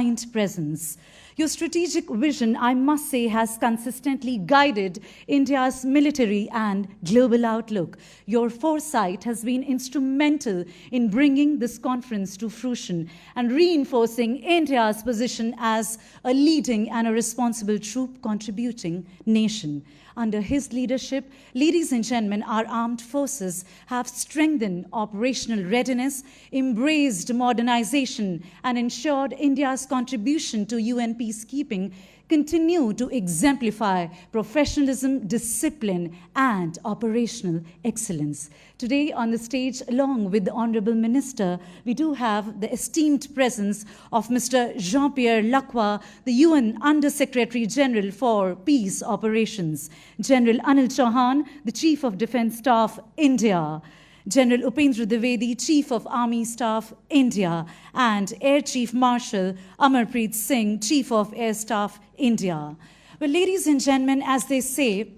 assigned presence. Your strategic vision, I must say, has consistently guided India's military and global outlook. Your foresight has been instrumental in bringing this conference to fruition and reinforcing India's position as a leading and a responsible troop contributing nation. Under his leadership, ladies and gentlemen, our armed forces have strengthened operational readiness, embraced modernization, and ensured India's contribution to UN peacekeeping continue to exemplify professionalism, discipline, and operational excellence. Today on the stage, along with the Honorable Minister, we do have the esteemed presence of Mr. Jean-Pierre Lacroix, the UN Under-Secretary General for Peace Operations, General Anil Chauhan, the Chief of Defence Staff, India, General Upendra Dwivedi, Chief of Army Staff, India, and Air Chief Marshal Amarpreet Singh, Chief of Air Staff, India. Well, ladies and gentlemen, as they say,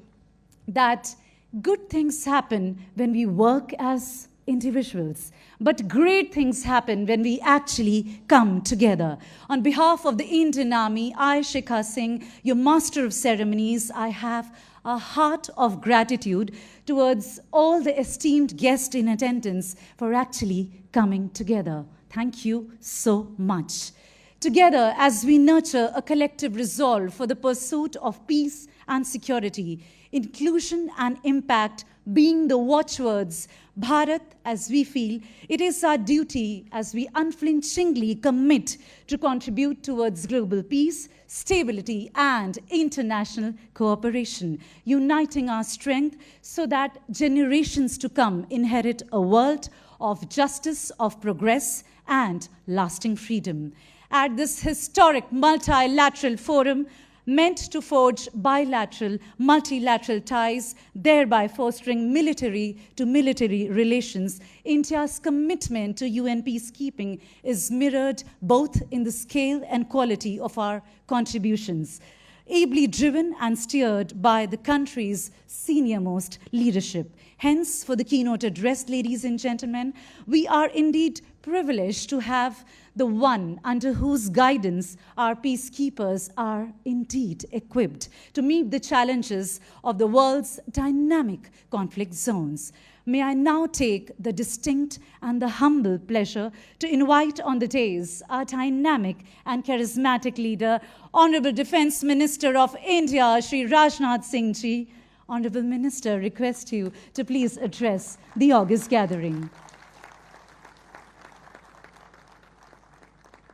that good things happen when we work as individuals, but great things happen when we actually come together. On behalf of the Indian Army, I, Shikha Singh, your Master of Ceremonies, I have a heart of gratitude towards all the esteemed guests in attendance for actually coming together. Thank you so much. Together, as we nurture a collective resolve for the pursuit of peace and security, inclusion and impact being the watchwords, Bharat, as we feel, it is our duty as we unflinchingly commit to contribute towards global peace, stability, and international cooperation, uniting our strength so that generations to come inherit a world of justice, of progress, and lasting freedom. At this historic multilateral forum, meant to forge bilateral, multilateral ties, thereby fostering military-to-military relations, India's commitment to UN peacekeeping is mirrored both in the scale and quality of our contributions, ably driven and steered by the country's senior-most leadership. Hence, for the keynote address, ladies and gentlemen, we are indeed privileged to have the one under whose guidance our peacekeepers are indeed equipped to meet the challenges of the world's dynamic conflict zones. May I now take the distinct and the humble pleasure to invite on the dais our dynamic and charismatic leader, Honorable Defence Minister of India, Shri Rajnath Singh ji. Honorable Minister, request you to please address the august gathering.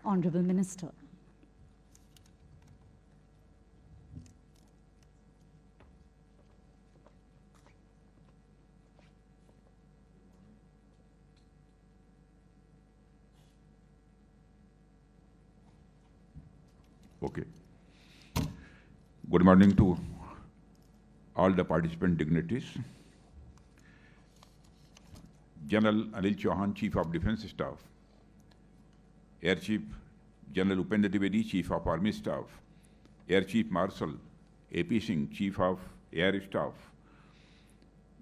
Honorable Minister. Okay. Good morning to all the participant dignitaries. General Anil Chauhan, Chief of Defence Staff, Air Chief General Upendra Dwivedi, Chief of Army Staff, Air Chief Marshal A.P. Singh, Chief of Air Staff,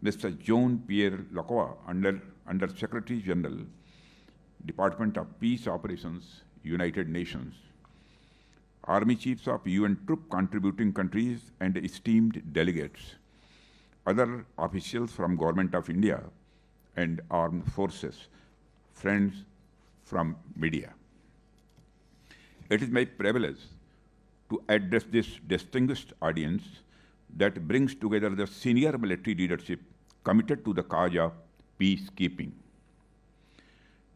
Mr. Jean-Pierre Lacroix, Under Secretary General, Department of Peace Operations, United Nations, Army Chiefs of UN troop contributing countries and esteemed delegates, other officials from Government of India and Armed Forces, friends from media. It is my privilege to address this distinguished audience that brings together the senior military leadership committed to the cause of peacekeeping.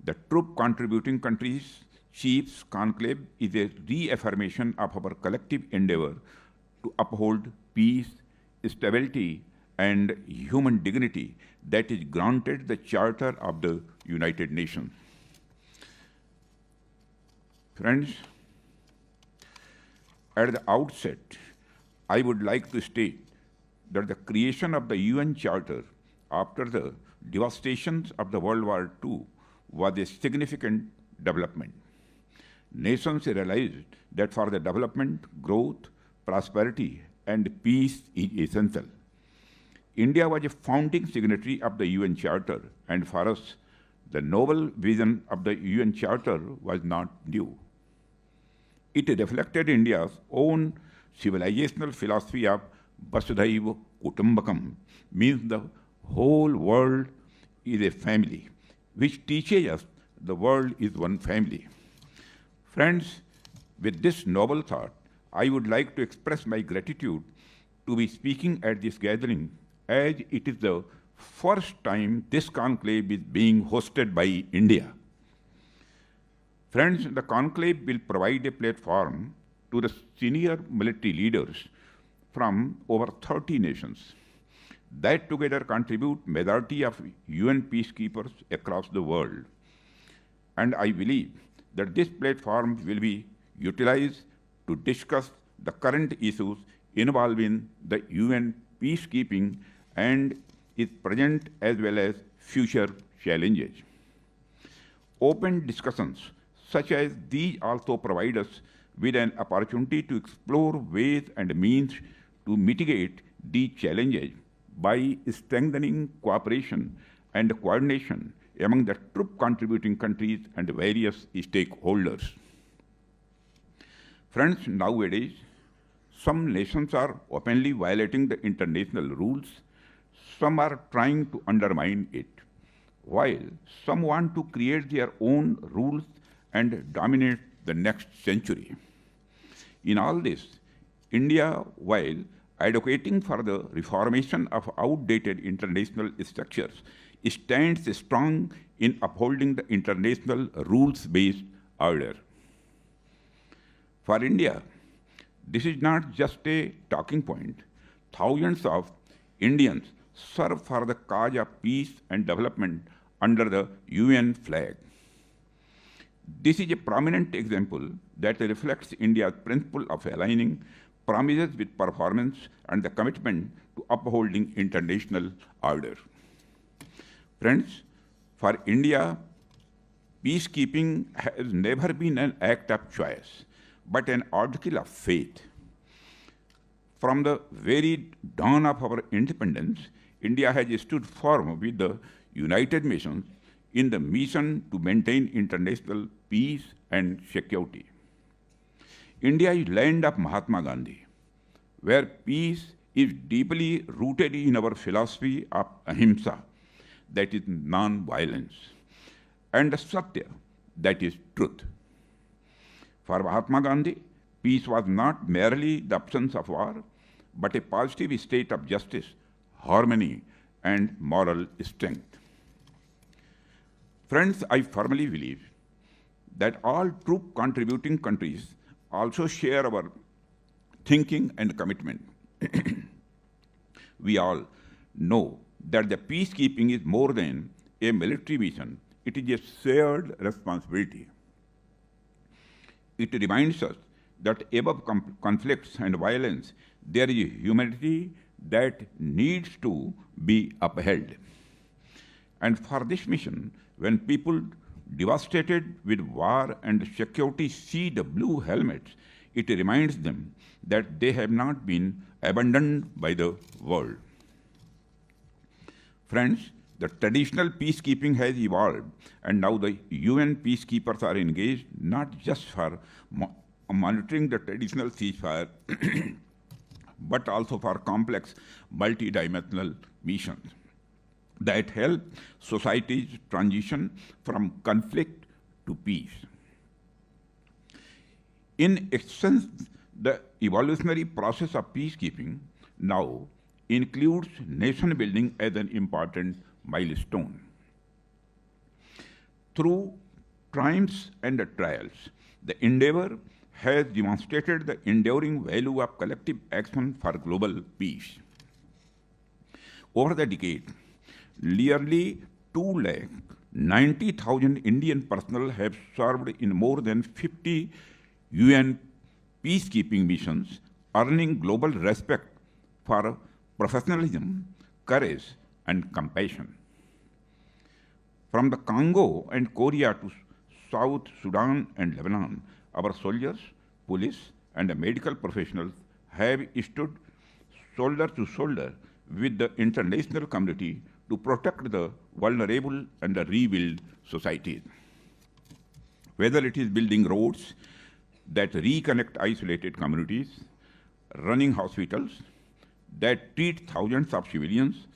The troop contributing countries Chiefs Conclave is a reaffirmation of our collective endeavor to uphold peace, stability, and human dignity that is granted the Charter of the United Nations. Friends, at the outset, I would like to state that the creation of the UN Charter after the devastations of the World War II was a significant development. Nations realized that for the development, growth, prosperity, and peace is essential. India was a founding signatory of the UN Charter, and for us, the noble vision of the UN Charter was not new. It reflected India's own civilizational philosophy of Vasudhaiva Kutumbakam, means the whole world is a family, which teaches us the world is one family. Friends, with this noble thought, I would like to express my gratitude to be speaking at this gathering, as it is the first time this conclave is being hosted by India. Friends, the conclave will provide a platform to the senior military leaders from over 30 nations that together contribute majority of UN peacekeepers across the world. And I believe that this platform will be utilized to discuss the current issues involving the UN peacekeeping and its present as well as future challenges. Open discussions such as these also provide us with an opportunity to explore ways and means to mitigate these challenges by strengthening cooperation and coordination among the troop contributing countries and various stakeholders. Friends, nowadays, some nations are openly violating the international rules, some are trying to undermine it, while some want to create their own rules and dominate the next century. In all this, India, while advocating for the reformation of outdated international structures, stands strong in upholding the international rules-based order. For India, this is not just a talking point. Thousands of Indians serve for the cause of peace and development under the UN flag. This is a prominent example that reflects India's principle of aligning promises with performance and the commitment to upholding international order. Friends, for India, peacekeeping has never been an act of choice, but an article of faith. From the very dawn of our independence, India has stood firm with the United Nations in the mission to maintain international peace and security. India is land of Mahatma Gandhi, where peace is deeply rooted in our philosophy of ahimsa, that is non-violence, and satya, that is truth. For Mahatma Gandhi, peace was not merely the absence of war, but a positive state of justice, harmony, and moral strength. Friends, I firmly believe that all troop contributing countries also share our thinking and commitment. We all know that the peacekeeping is more than a military mission, it is a shared responsibility. It reminds us that above conflicts and violence, there is a humanity that needs to be upheld. And for this mission, when people devastated with war and security see the blue helmets, it reminds them that they have not been abandoned by the world. Friends, the traditional peacekeeping has evolved, and now the UN peacekeepers are engaged not just for monitoring the traditional ceasefire, but also for complex multidimensional missions that help societies transition from conflict to peace. In essence, the evolutionary process of peacekeeping now includes nation building as an important milestone. Through triumphs and trials, the endeavor has demonstrated the enduring value of collective action for global peace. Over the decade, nearly 290,000 Indian personnel have served in more than 50 UN peacekeeping missions, earning global respect for professionalism, courage, and compassion. From the Congo and Korea to South Sudan and Lebanon, our soldiers, police, and medical professionals have stood shoulder to shoulder with the international community to protect the vulnerable and rebuild societies. Whether it is building roads, that reconnect isolated communities, running hospitals that treat thousands of civilians,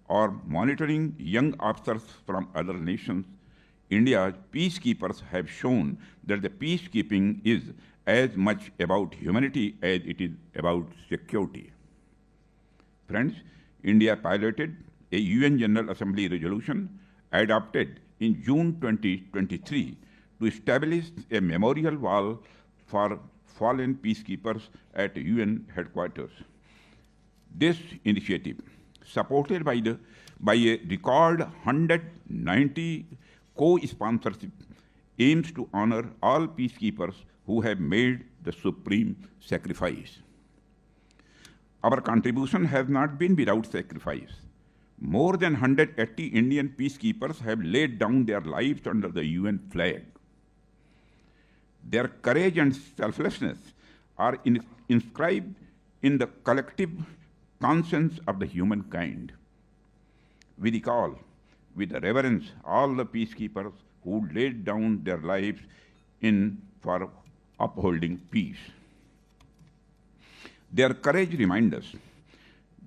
or monitoring young officers from other nations, India's peacekeepers have shown that the peacekeeping is as much about humanity as it is about security. Friends, India piloted a UN General Assembly resolution adopted in June 2023 to establish a memorial wall for fallen peacekeepers at UN headquarters. This initiative, supported by a record 190 co-sponsorship, aims to honor all peacekeepers who have made the supreme sacrifice. Our contribution has not been without sacrifice. More than 180 Indian peacekeepers have laid down their lives under the UN flag. Their courage and selflessness are inscribed in the collective conscience of the humankind. We recall with reverence all the peacekeepers who laid down their lives for upholding peace. Their courage reminds us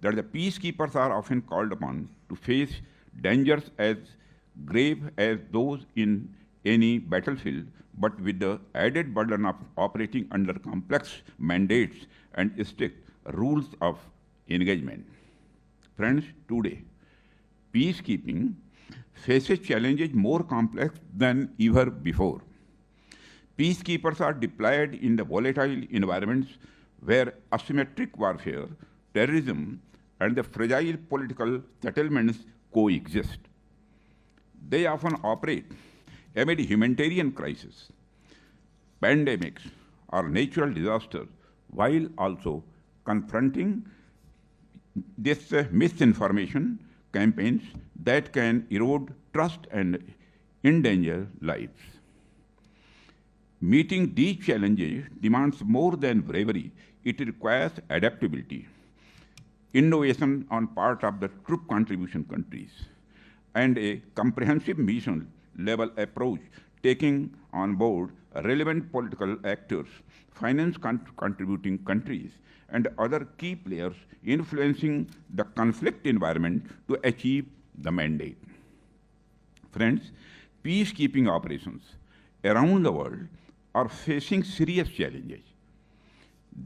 that the peacekeepers are often called upon to face dangers as grave as those in any battlefield, but with the added burden of operating under complex mandates and strict rules of engagement. Friends, today, peacekeeping faces challenges more complex than ever before. Peacekeepers are deployed in the volatile environments where asymmetric warfare, terrorism, and the fragile political settlements coexist. They often operate amid humanitarian crises, pandemics, or natural disasters, while also confronting this misinformation campaigns that can erode trust and endanger lives. Meeting these challenges demands more than bravery. It requires adaptability, innovation on part of the troop contribution countries, and a comprehensive mission-level approach taking on board relevant political actors, finance contributing countries, and other key players influencing the conflict environment to achieve the mandate. Friends, peacekeeping operations around the world are facing serious challenges.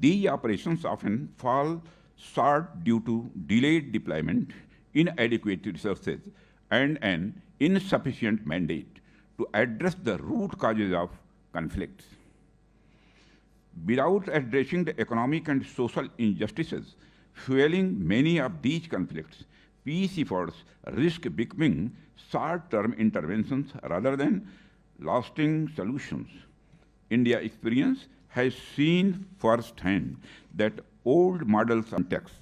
These operations often fall short due to delayed deployment, inadequate resources, and an insufficient mandate to address the root causes of conflicts. Without addressing the economic and social injustices fueling many of these conflicts, peace efforts risk becoming short-term interventions rather than lasting solutions. India's experience has seen firsthand that old models are text.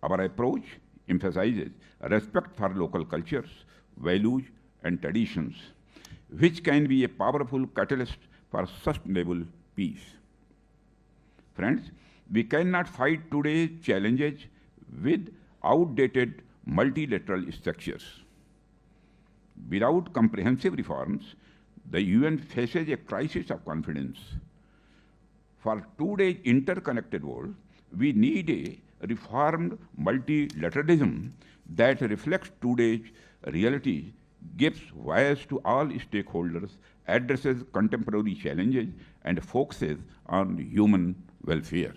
Our approach emphasizes respect for local cultures, values, and traditions, which can be a powerful catalyst for sustainable peace. Friends, we cannot fight today's challenges with outdated multilateral structures. Without comprehensive reforms, the UN faces a crisis of confidence. For today's interconnected world, we need a reformed multilateralism that reflects today's reality, gives voice to all stakeholders, addresses contemporary challenges, and focuses on human welfare.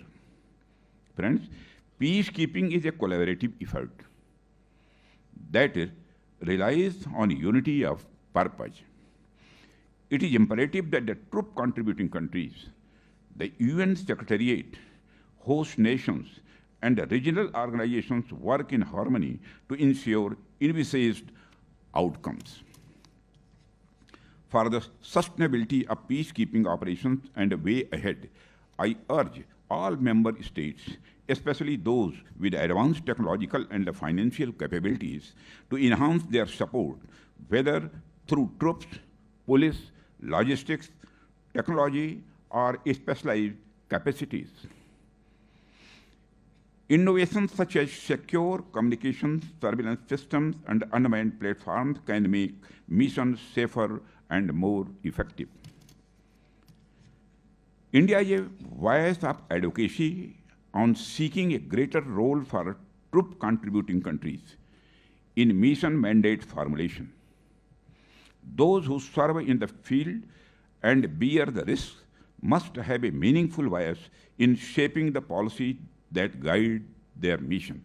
Friends, peacekeeping is a collaborative effort that relies on unity of purpose. It is imperative that the troop contributing countries, the UN Secretariat, host nations, and the regional organizations work in harmony to ensure envisaged outcomes. For the sustainability of peacekeeping operations and the way ahead, I urge all member states, especially those with advanced technological and financial capabilities, to enhance their support, whether through troops, police, logistics, technology, or specialized capacities. Innovations such as secure communications, surveillance systems, and unmanned platforms can make missions safer and more effective. India is a voice of advocacy on seeking a greater role for troop contributing countries in mission mandate formulation. Those who serve in the field and bear the risks must have a meaningful voice in shaping the policy that guide their mission.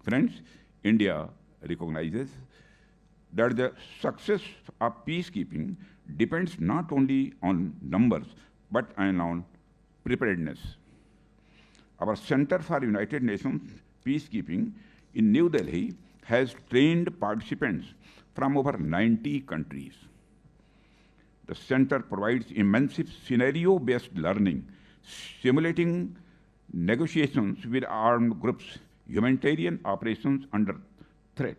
Friends, India recognizes that the success of peacekeeping depends not only on numbers but on preparedness. Our Center for United Nations Peacekeeping in New Delhi has trained participants from over 90 countries. The center provides immense scenario-based learning, simulating negotiations with armed groups, humanitarian operations under threat,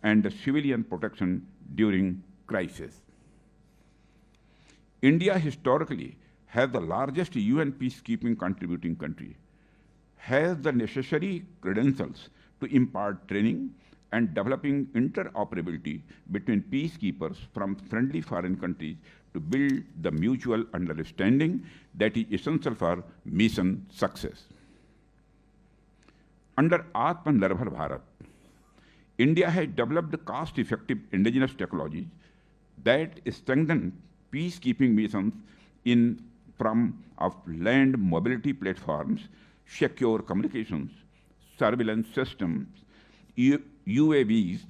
and civilian protection during crisis. India historically has the largest UN peacekeeping contributing country, has the necessary credentials to impart training and developing interoperability between peacekeepers from friendly foreign countries to build the mutual understanding that is essential for mission success. Under Atmanirbhar Bharat, India has developed cost-effective indigenous technologies that strengthen peacekeeping missions of land mobility platforms, secure communications, surveillance systems, UAVs,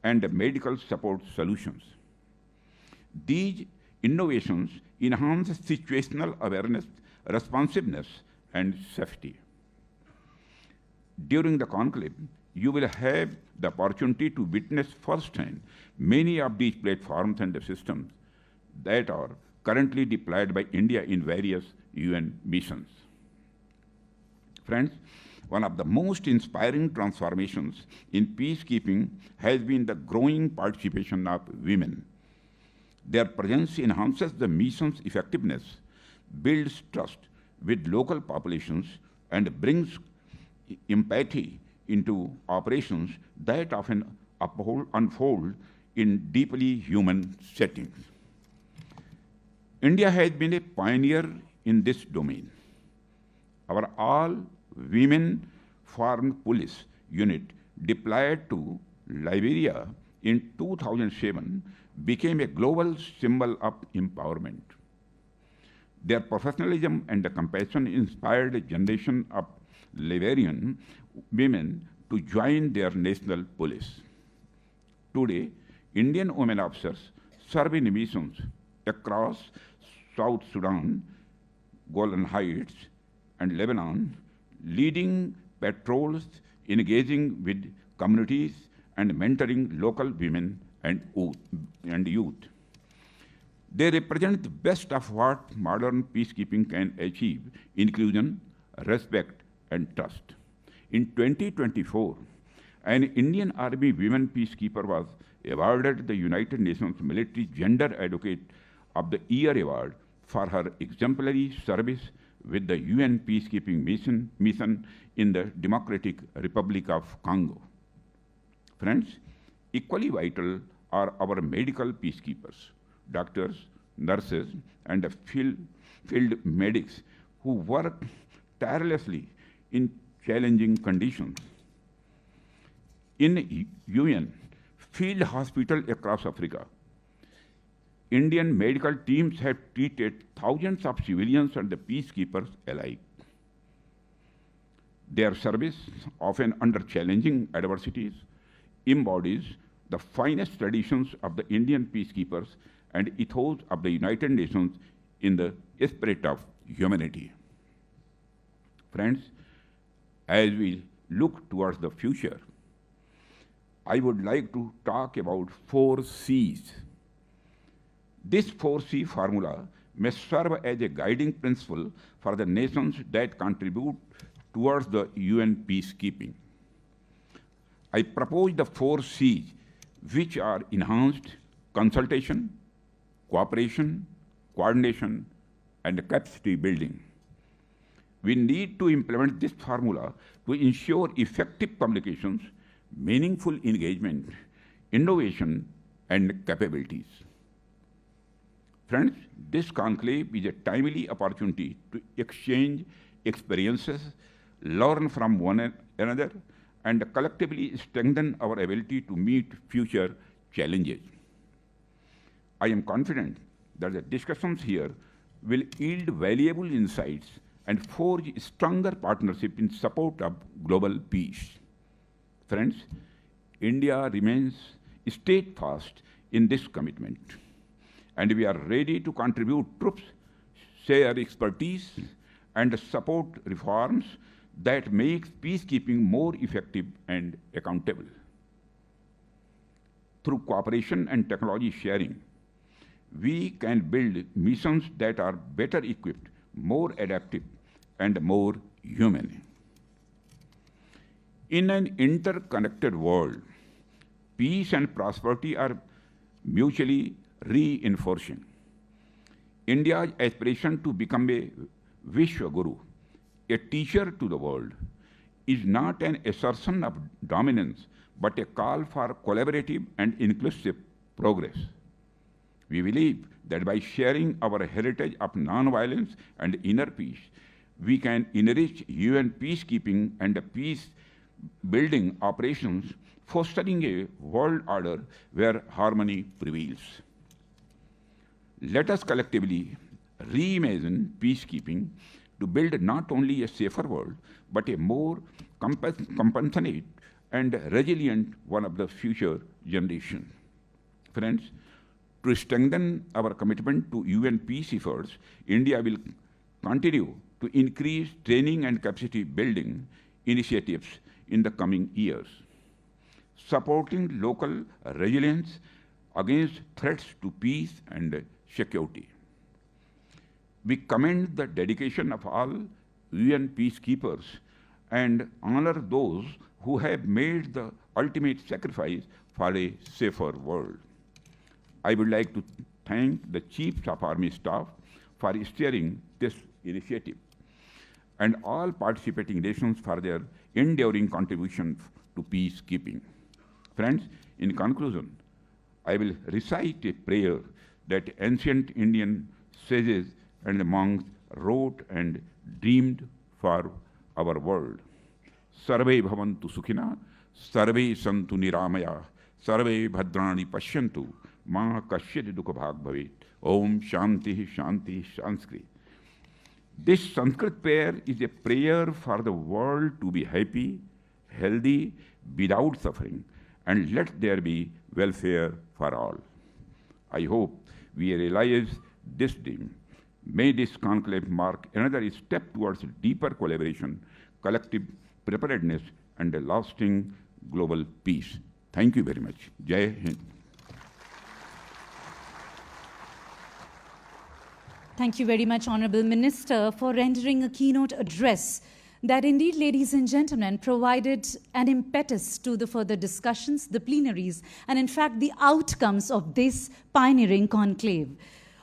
and medical support solutions. These innovations enhance situational awareness, responsiveness, and safety. During the conclave, you will have the opportunity to witness firsthand many of these platforms and systems that are currently deployed by India in various UN missions. Friends, one of the most inspiring transformations in peacekeeping has been the growing participation of women. Their presence enhances the mission's effectiveness, builds trust with local populations, and brings empathy into operations that often unfold in deeply human settings. India has been a pioneer in this domain. Our all-women foreign police unit deployed to Liberia in 2007 became a global symbol of empowerment. Their professionalism and compassion inspired a generation of Liberian women to join their national police. Today, Indian women officers serve in missions across South Sudan, Golan Heights, and Lebanon, leading patrols, engaging with communities, and mentoring local women and youth. They represent the best of what modern peacekeeping can achieve: inclusion, respect, and trust. In 2024, an Indian Army women peacekeeper was awarded the United Nations Military Gender Advocate of the Year Award for her exemplary service with the UN peacekeeping mission in the Democratic Republic of Congo. Friends, equally vital are our medical peacekeepers, doctors, nurses, and field medics who work tirelessly in challenging conditions. In UN field hospitals across Africa, Indian medical teams have treated thousands of civilians and the peacekeepers alike. Their service, often under challenging adversities, embodies the finest traditions of the Indian peacekeepers and ethos of the United Nations in the spirit of humanity. Friends, as we look towards the future, I would like to talk about 4 C's. This 4C formula may serve as a guiding principle for the nations that contribute towards the UN peacekeeping. I propose the 4 C's, which are enhanced consultation, cooperation, coordination, and capacity building. We need to implement this formula to ensure effective communications, meaningful engagement, innovation, and capabilities. Friends, this conclave is a timely opportunity to exchange experiences, learn from one another, and collectively strengthen our ability to meet future challenges. I am confident that the discussions here will yield valuable insights and forge stronger partnership in support of global peace. Friends, India remains steadfast in this commitment, and we are ready to contribute troops, share expertise, and support reforms that make peacekeeping more effective and accountable. Through cooperation and technology sharing, we can build missions that are better equipped, more adaptive, and more human. In an interconnected world, peace and prosperity are mutually reinforcing. India's aspiration to become a Vishwaguru, a teacher to the world, is not an assertion of dominance, but a call for collaborative and inclusive progress. We believe that by sharing our heritage of nonviolence and inner peace, we can enrich UN peacekeeping and peace-building operations, fostering a world order where harmony prevails. Let us collectively reimagine peacekeeping to build not only a safer world, but a more compassionate and resilient one of the future generations. Friends, to strengthen our commitment to UN peace efforts, India will continue to increase training and capacity building initiatives in the coming years, supporting local resilience against threats to peace and security. We commend the dedication of all UN peacekeepers and honor those who have made the ultimate sacrifice for a safer world. I would like to thank the Chiefs of Army Staff for steering this initiative and all participating nations for their enduring contribution to peacekeeping. Friends, in conclusion, I will recite a prayer that ancient Indian sages and monks wrote and dreamed for our world. Sarve bhavantu sukhina, sarve santu niramaya, sarve bhadrani pashyantu, ma kasyati dukha bhag bhavet. Om Shanti Shanti Sanskrit. This Sanskrit prayer is a prayer for the world to be happy, healthy, without suffering, and let there be welfare for all. I hope we realize this dream. May this conclave mark another step towards deeper collaboration, collective preparedness, and a lasting global peace. Thank you very much. Jai Hind. Thank you very much, Honorable Minister, for rendering a keynote address that indeed, ladies and gentlemen, provided an impetus to the further discussions, the plenaries, and in fact, the outcomes of this pioneering conclave.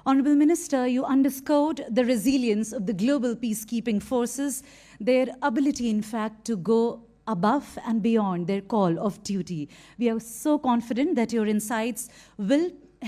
Honorable Minister, you underscored the resilience of the global peacekeeping forces, their ability, in fact, to go above and beyond their call of duty. We are so confident that your insights will